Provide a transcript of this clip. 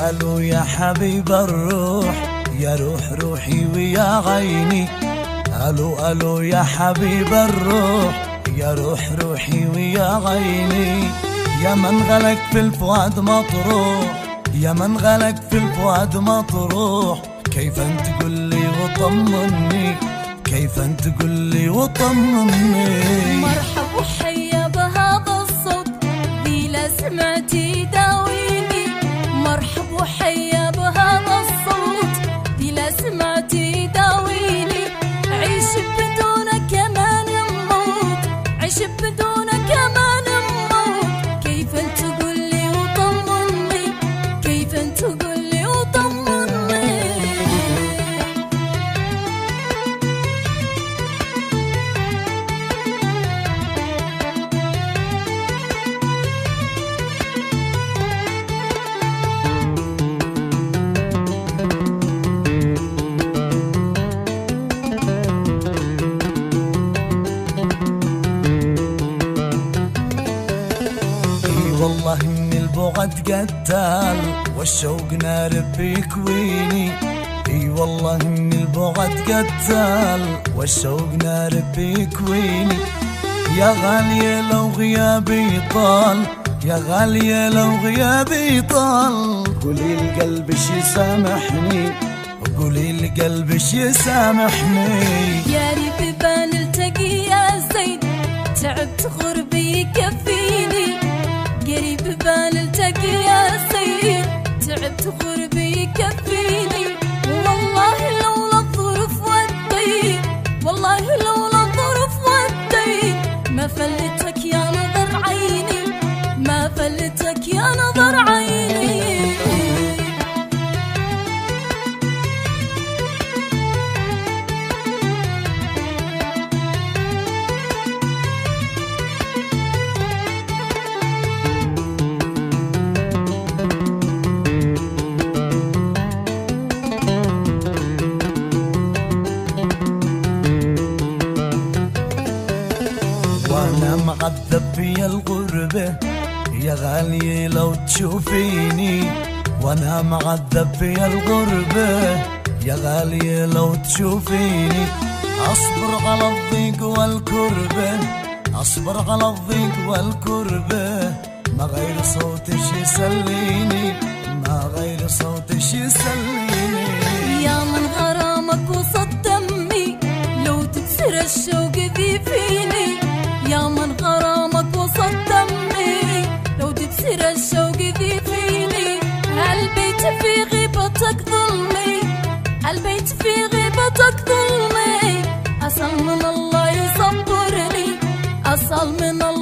الو يا حبيب الروح، يا روح روحي ويا عيني. الو الو يا حبيب الروح، يا روح روحي ويا عيني. يا من غلق في الفؤاد مطروح، يا من غلق في الفؤاد مطروح. كيف انت تقول لي وطمني، كيف انت تقول لي وطمني. مرحب وحيا بهذا الصوت ذي لا سمعتي داويني. مرحب وحيا بهذا الصوت ذي لا سمعتي داويني. عيش بدونك ما نموت، عيش بدونك ما نموت. كيف انت تقول لي وطمني، كيف انت تقول لي وطمني. والله ان البعد قتال والشوق نار بيكويني. اي والله ان البعد قتال والشوق نار بيكويني. يا غالية لو غيابي طال، يا غالية لو غيابي طال. قولي لقلبي شي يسامحني، قولي لقلبي شي يسامحني. يا ريت بان التقي يا زين، تعبت غربي يكفيني. قريب بان التقي يا سيد، تعبت غربي يكفيني. والله لولا الظروف والدين، والله لولا الظروف والدين. ما فلتك يا نظر عيني، ما فلتك يا نظر عيني. وانا معذب في الغربة يا غالية لو تشوفيني. وانا معذب في الغربة يا غالية لو تشوفيني. اصبر على الضيق والكربة، اصبر على الضيق والكربة. ما غير صوتش يسليني، ما غير صوتش يسليني. يا من غرامك وسط دمي، لو تكسر الشوق ذي فيني. يا من غرامك وسط دمي، لو تكسر الشوق ذي فيني. البيت في غيبتك ظلمي، البيت في غيبتك ظلمي. أسأل من الله يصبرني، أسأل من الله